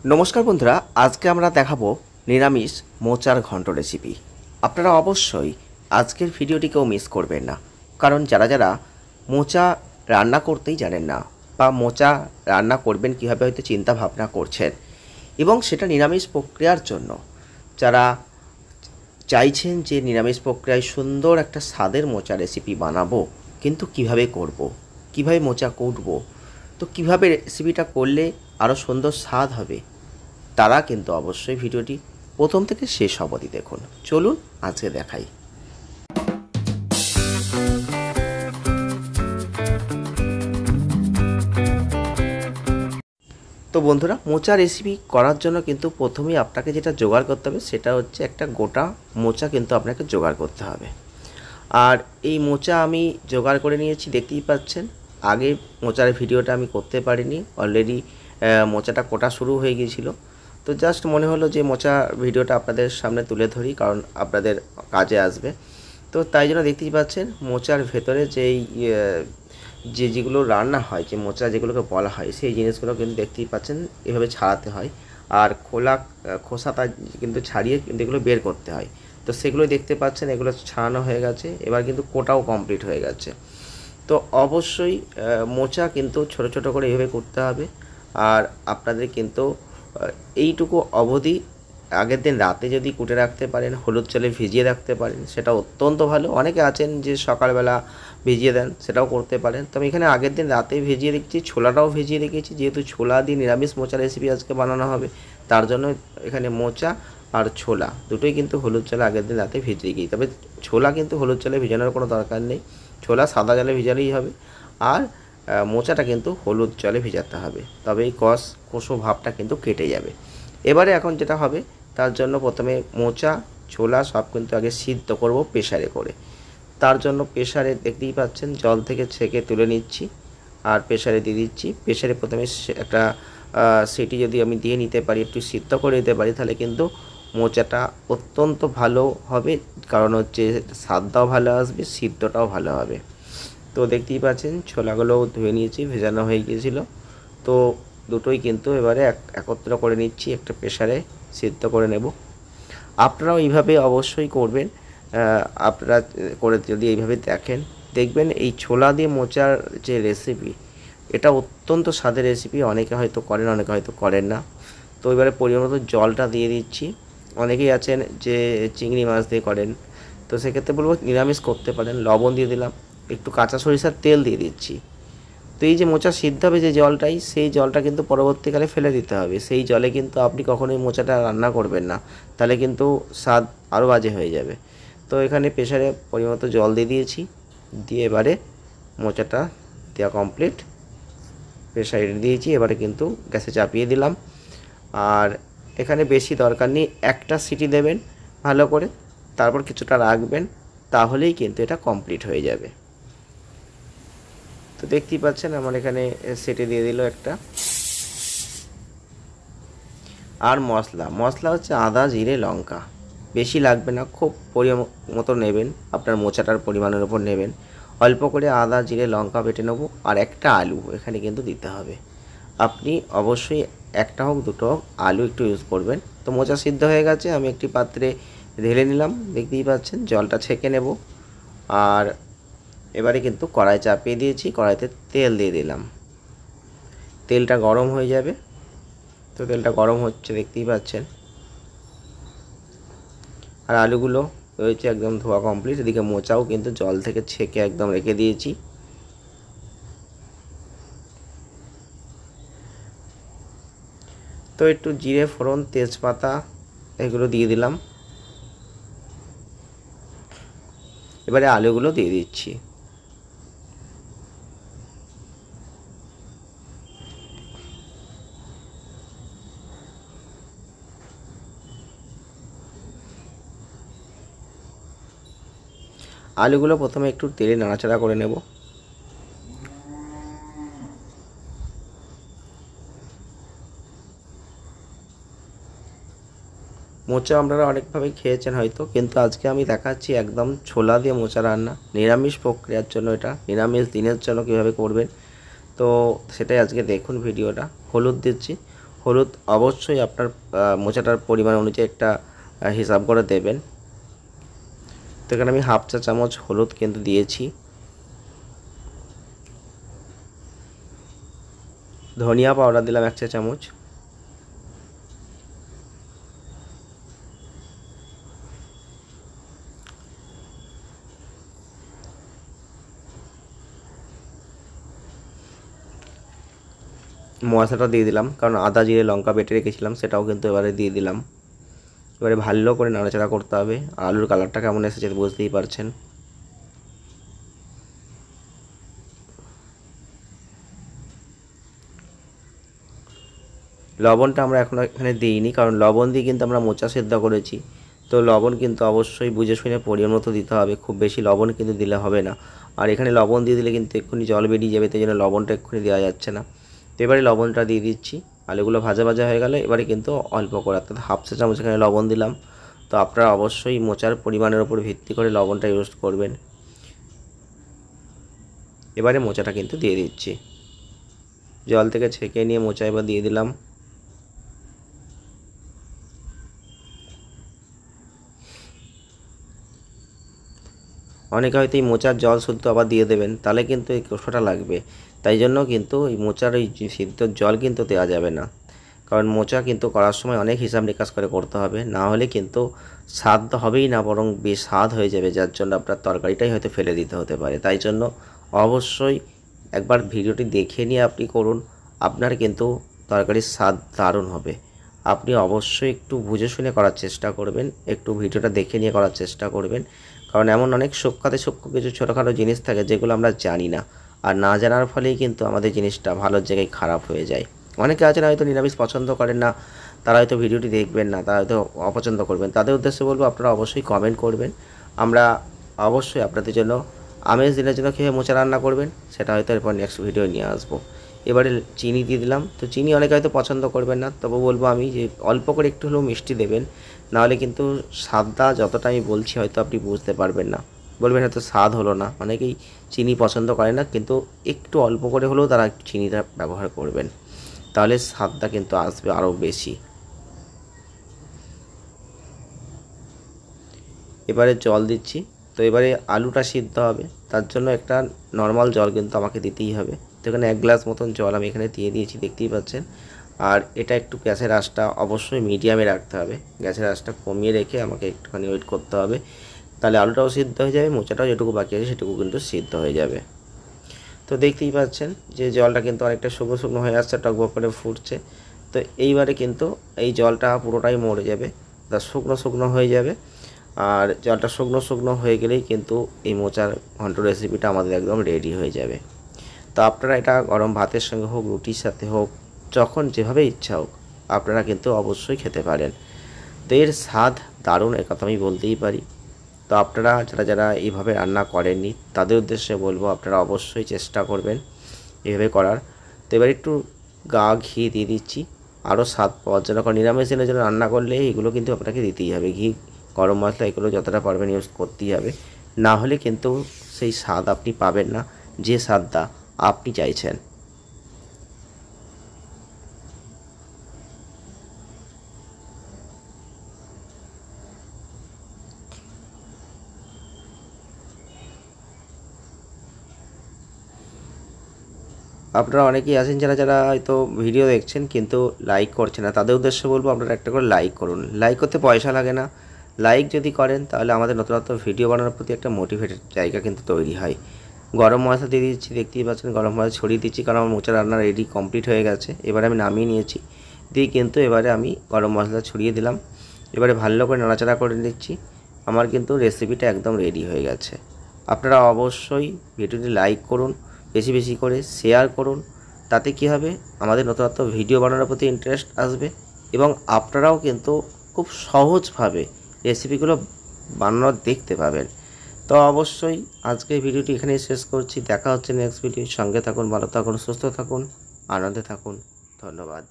নমস্কার বন্ধুরা, আজকে আমরা দেখাবো নিরামিষ মোচার ঘন্ট রেসিপি। আপনারা অবশ্যই আজকের ভিডিওটিকেও মিস করবেন না, কারণ যারা যারা মোচা রান্না করতেই জানেন না বা মোচা রান্না করবেন কীভাবে হয়তো চিন্তা ভাবনা করছেন, এবং সেটা নিরামিষ প্রক্রিয়ার জন্য যারা চাইছেন যে নিরামিষ প্রক্রিয়ায় সুন্দর একটা স্বাদের মোচা রেসিপি বানাবো, কিন্তু কিভাবে করব, কিভাবে মোচা কুটবো, তো কিভাবে রেসিপিটা করলে আরও সুন্দর স্বাদ হবে, তারা কিন্তু অবশ্যই ভিডিওটি প্রথম থেকে শেষ অবধি দেখুন। চলুন আজকে দেখাই। তো বন্ধুরা, মোচা রেসিপি করার জন্য কিন্তু প্রথমেই আপনাকে যেটা জোগাড় করতে হবে সেটা হচ্ছে একটা গোটা মোচা কিন্তু আপনাকে জোগাড় করতে হবে। আর এই মোচা আমি জোগাড় করে নিয়েছি, দেখতেই পাচ্ছেন। আগে মোচার ভিডিওটা আমি করতে পারিনি, অলরেডি মোচাটা কোটা শুরু হয়ে গিয়েছিলো। তো জাস্ট মনে হলো যে মোচা ভিডিওটা আপনাদের সামনে তুলে ধরি, কারণ আপনাদের কাজে আসবে। তো তাই জন্য দেখতেই পাচ্ছেন মোচার ভেতরে যেগুলো রান্না হয়, যে মোচা যেগুলোকে বলা হয়, সেই জিনিসগুলো কিন্তু দেখতেই পাচ্ছেন এভাবে ছাড়াতে হয়। আর খোসাটা কিন্তু ছাড়িয়ে কিন্তু এগুলো বের করতে হয়। তো সেগুলো দেখতে পাচ্ছেন, এগুলো ছাড়ানো হয়ে গেছে। এবার কিন্তু কোটাও কমপ্লিট হয়ে গেছে। তো অবশ্যই মোচা কিন্তু ছোট ছোট করে এইভাবে করতে হবে। আর আপনাদের কিন্তু এইটুকু অবধি আগের দিন রাতে যদি কুটে রাখতে পারেন, হলুদ জলে ভিজিয়ে রাখতে পারেন, সেটা অত্যন্ত ভালো। অনেকে আছেন যে সকালবেলা ভিজিয়ে দেন, সেটাও করতে পারেন। তবে এখানে আগের দিন রাতে ভিজিয়ে রেখেছি, ছোলাটাও ভিজিয়ে রেখেছি, যেহেতু ছোলা দিয়ে নিরামিষ মোচা রেসিপি আজকে বানানো হবে, তার জন্য এখানে মোচা আর ছোলা দুটোই কিন্তু হলুদ জলে আগের দিন রাতে ভিজিয়ে গিয়ে, তবে ছোলা কিন্তু হলুদ জলে ভিজানোর কোনো দরকার নেই, ছোলা সাদা জলে ভিজালেই হবে। আর মোচাটা কিন্তু হলুদ জলে ভিজাতে হবে, তবে এই কষো ভাবটা কিন্তু কেটে যাবে। এবারে এখন যেটা হবে, তার জন্য প্রথমে মোচা ছোলা সব কিন্তু আগে সিদ্ধ করব প্রেসারে করে। তার জন্য প্রেসারে দেখতেই পাচ্ছেন জল থেকে ছেঁকে তুলে নিচ্ছি আর প্রেসারে দিয়ে দিচ্ছি। প্রেসারে প্রথমে একটা সিটি যদি আমি দিয়ে নিতে পারি, একটু সিদ্ধ করে নিতে পারি, তাহলে কিন্তু মোচাটা অত্যন্ত ভালো হবে, কারণ হচ্ছে স্বাদটাও ভালো আসবে, সিদ্ধটাও ভালো হবে। তো দেখতেই পাচ্ছেন ছোলাগুলোও ধুয়ে নিয়েছি, ভেজানো হয়ে গিয়েছিলো। তো দুটোই কিন্তু এবারে একত্র করে নিচ্ছি, একটা প্রেসারে সিদ্ধ করে নেব। আপনারাও এইভাবে অবশ্যই করবেন। আপনারা করে যদি এইভাবে দেখবেন এই ছোলা দিয়ে মোচার যে রেসিপি, এটা অত্যন্ত স্বাদের রেসিপি। অনেকে হয়তো করেন, অনেকে হয়তো করেন না। তো এবারে পরিমাণ মতো জলটা দিয়ে দিচ্ছি। অনেকেই আছেন যে চিংড়ি মাছ দিয়ে করেন, তো সেক্ষেত্রে বলবো নিরামিষ করতে পারেন। লবণ দিয়ে দিলাম, একটু কাঁচা সরিষার তেল দিয়ে দিচ্ছি। তো এই যে মোচা সিদ্ধ হবে যে জলটাই, সেই জলটা কিন্তু পরবর্তীকালে ফেলে দিতে হবে। সেই জলে কিন্তু আপনি কখনোই মোচাটা রান্না করবেন না, তাহলে কিন্তু স্বাদ আরও বাজে হয়ে যাবে। তো এখানে প্রেসারে পরিমাণ মতো জল দিয়ে দিয়েছি, দিয়ে এবারে মোচাটা দেওয়া কমপ্লিট, প্রেসারে দিয়েছি। এবারে কিন্তু গ্যাসে চাপিয়ে দিলাম। আর এখানে বেশি দরকার নেই, একটা সিটি দেবেন ভালো করে, তারপর কিছুটা রাখবেন, তাহলেই কিন্তু এটা কমপ্লিট হয়ে যাবে। তো দেখতেই পাচ্ছেন আমার এখানে সেটে দিয়ে দিল একটা। আর মশলা হচ্ছে আদা জিরে লঙ্কা, বেশি লাগবে না, খুব পরিমাণ মতো নেবেন, আপনার মোচাটার পরিমাণের উপর নেবেন। অল্প করে আদা জিরে লঙ্কা বেটে নেবো, আর একটা আলু এখানে কিন্তু দিতে হবে। আপনি অবশ্যই একটা হোক দুটো হোক আলু একটু ইউজ করবেন। তো মোচা সিদ্ধ হয়ে গেছে, আমি একটি পাত্রে ঢেলে নিলাম, দেখতেই পাচ্ছেন জলটা ছেঁকে নেব। আর এবারে কিন্তু কড়াই চাপিয়ে দিয়েছি, কড়াইতে তেল দিয়ে দিলাম, তেলটা গরম হয়ে যাবে। তো তেলটা গরম হচ্ছে, দেখতেই পাচ্ছেন। আর আলুগুলো রয়েছে একদম ধোয়া কমপ্লিট। এদিকে মোচাও কিন্তু জল থেকে ছেঁকে একদম রেখে দিয়েছি। তো একটু জিরে ফোড়ন তেজপাতা এগুলো দিয়ে দিলাম। এবারে আলুগুলো দিয়ে দিচ্ছি। আলুগুলো প্রথমে একটু তেলে নাড়াচাড়া করে নেব। মোচা আপনারা অনেকভাবে খেয়েছেন হয়তো, কিন্তু আজকে আমি দেখাচ্ছি একদম ছোলা দিয়ে মোচা রান্না, নিরামিষ প্রক্রিয়ার জন্য। এটা নিরামিষ দিনের জন্য কীভাবে করবেন, তো সেটাই আজকে দেখুন ভিডিওটা। হলুদ দিচ্ছি, হলুদ অবশ্যই আপনার মোচাটার পরিমাণ অনুযায়ী একটা হিসাব করে দেবেন। তো এখানে আমি হাফ চা চামচ হলুদ কিন্তু দিয়েছি। ধনিয়া পাউডার দিলাম 1 চা চামচ। মশলাটা দিয়ে দিলাম, কারণ আদা জিরে লঙ্কা বেটে রেখেছিলাম সেটাও কিন্তু এবারে দিয়ে দিলাম। এবারে ভালো করে নাড়াচাড়া করতে হবে। আলুর কালারটা কেমন এসেছে বুঝতেই পারছেন। লবণটা আমরা এখন এখানে দিইনি, কারণ লবণ দিয়ে কিন্তু আমরা মোচা সেদ্ধ করেছি। তো লবণ কিন্তু অবশ্যই বুঝে শুনে পরিমাণ মতো দিতে হবে, খুব বেশি লবণ কিন্তু দিলে হবে না। আর এখানে লবণ দিয়ে দিলে কিন্তু এক্ষুনি জল বেরিয়ে যাবে, তাই জন্য লবণটা এক্ষুনি দেওয়া যাচ্ছে না। তো এবারে লবণটা দিয়ে দিচ্ছি। আলুগুলো ভাজা ভাজা হয়ে গেলে এবারে কিন্তু অল্প করে অর্থাৎ হাফ চা চামচ এখানে লবণ দিলাম। তো আপনারা অবশ্যই মোচার পরিমাণের উপর ভিত্তি করে লবণটা ইউজ করবেন। এবারে মোচাটা কিন্তু দিয়ে দিচ্ছি, জল থেকে ছেঁকে নিয়ে মোচা এবার দিয়ে দিলাম। অনেকে হয়তো এই মোচার জল শুদ্ধ আবার দিয়ে দেবেন, তাহলে কিন্তু এই কষাটা লাগবে। তাই জন্য কিন্তু এই মোচার এই সিদ্ধ জল কিন্তু দেওয়া যাবে না, কারণ মোচা কিন্তু করার সময় অনেক হিসাব নিকাশ করে করতে হবে, না হলে কিন্তু স্বাদ তো হবেই না, বরং বেস্বাদ হয়ে যাবে, যার জন্য আপনার তরকারিটাই হয়তো ফেলে দিতে হতে পারে। তাই জন্য অবশ্যই একবার ভিডিওটি দেখে নিয়ে আপনি করুন, আপনার কিন্তু তরকারির স্বাদ দারুণ হবে। আপনি অবশ্যই একটু বুঝে শুনে করার চেষ্টা করবেন, একটু ভিডিওটা দেখে নিয়ে করার চেষ্টা করবেন, কারণ এমন অনেক সূক্ষ্ম কিছু ছোটোখাটো জিনিস থাকে যেগুলো আমরা জানি না, আর না জানার ফলেই কিন্তু আমাদের জিনিসটা ভালোর জায়গায় খারাপ হয়ে যায়। অনেকে আছেন হয়তো নিরামিষ পছন্দ করেন না, তারা হয়তো ভিডিওটি দেখবেন না, তারা হয়তো অপছন্দ করবেন। তাদের উদ্দেশ্যে বলবো আপনারা অবশ্যই কমেন্ট করবেন, আমরা অবশ্যই আপনাদের জন্য আমেজ দিনের জন্য কীভাবে মোচা রান্না করবেন সেটা হয়তো এরপর নেক্সট ভিডিও নিয়ে আসবো। এবারে চিনি দিয়ে দিলাম। তো চিনি অনেকে হয়তো পছন্দ করবেন না, তবে বলবো আমি যে অল্প করে একটু হলেও মিষ্টি দেবেন, নাহলে কিন্তু স্বাদটা যতটা আমি বলছি হয়তো আপনি বুঝতে পারবেন না, বলবেন হয়তো স্বাদ হলো না। অনেকেই চিনি পছন্দ করে না, কিন্তু একটু অল্প করে হলেও তারা চিনিটা ব্যবহার করবেন, তাহলে স্বাদটা কিন্তু আসবে আরও বেশি। এবারে জল দিচ্ছি। তো এবারে আলুটা সিদ্ধ হবে, তার জন্য একটা নর্মাল জল কিন্তু আমাকে দিতেই হবে। তো এখানে 1 গ্লাস মতন জল আমি এখানে দিয়ে দিয়েছি, দেখতেই পাচ্ছেন। আর এটা একটু গ্যাসের আঁচটা অবশ্যই মিডিয়ামে রাখতে হবে, গ্যাসের আঁচটা কমিয়ে রেখে আমাকে একটুখানি ওয়েট করতে হবে, তাহলে আলুটাও সিদ্ধ হয়ে যাবে, মোচাটাও যেটুকু বাকি আছে সেটুকু কিন্তু সিদ্ধ হয়ে যাবে। তো দেখতেই পাচ্ছেন যে জলটা কিন্তু অনেকটা শুকনো শুকনো হয়ে আসছে, টকবক করে ফুটছে। তো এইবারে কিন্তু এই জলটা পুরোটাই মরে যাবে, তা শুকনো শুকনো হয়ে যাবে। আর জলটা শুকনো শুকনো হয়ে গেলেই কিন্তু এই মোচার ঘন্ট রেসিপিটা আমাদের একদম রেডি হয়ে যাবে। তো আপনারা এটা গরম ভাতের সঙ্গে হোক, রুটির সাথে হোক, যখন যেভাবে ইচ্ছা হোক আপনারা কিন্তু অবশ্যই খেতে পারেন। তো এর স্বাদ দারুণ, এ কথা আমি বলতেই পারি। তো আপনারা যারা যারা এইভাবে রান্না করেননি তাদের উদ্দেশ্যে বলবো আপনারা অবশ্যই চেষ্টা করবেন এইভাবে করার। তো এবার একটু ঘি দিয়ে দিচ্ছি আরও স্বাদ পাওয়ার জন্য, কারণ নিরামিষ দিনের জন্য রান্না করলে এগুলো কিন্তু আপনাকে দিতেই হবে। ঘি, গরম মশলা এগুলো যতটা পারবেন ইউজ করতেই হবে, না হলে কিন্তু সেই স্বাদ আপনি পাবেন না যে স্বাদটা আপনি চাইছেন। আপনারা অনেকেই আছেন যারা যারা হয়তো ভিডিও দেখছেন কিন্তু লাইক করছে না, তাদের উদ্দেশ্যে বলবো আপনারা একটা করে লাইক করুন। লাইক করতে পয়সা লাগে না, লাইক যদি করেন তাহলে আমাদের নতুন নতুন ভিডিও বানানোর প্রতি একটা মোটিভেটেড জায়গা কিন্তু তৈরি হয়। গরম মশলা দিয়ে দিচ্ছি, দেখতেই পাচ্ছেন গরম মশলা ছড়িয়ে দিচ্ছি, কারণ আমার মোচা রান্না রেডি কমপ্লিট হয়ে গেছে। এবারে আমি নামিয়ে নিয়েছি, দিয়ে কিন্তু এবারে আমি গরম মশলা ছড়িয়ে দিলাম। এবারে ভালো করে নাড়াচাড়া করে নিচ্ছি। আমার কিন্তু রেসিপিটা একদম রেডি হয়ে গেছে। আপনারা অবশ্যই ভিডিওটি লাইক করুন, বেশি বেশি করে শেয়ার করুন, তাতে কী হবে আমাদের নতুন নতুন ভিডিও বানানোর প্রতি ইন্টারেস্ট আসবে, এবং আপনারাও কিন্তু খুব সহজভাবে রেসিপিগুলো বানানো দেখতে পাবেন। তো অবশ্যই আজকে ভিডিওটি এখানেই শেষ করছি, দেখা হচ্ছে নেক্সট ভিডিও। সঙ্গে থাকুন, ভালো থাকুন, সুস্থ থাকুন, আনন্দে থাকুন। ধন্যবাদ।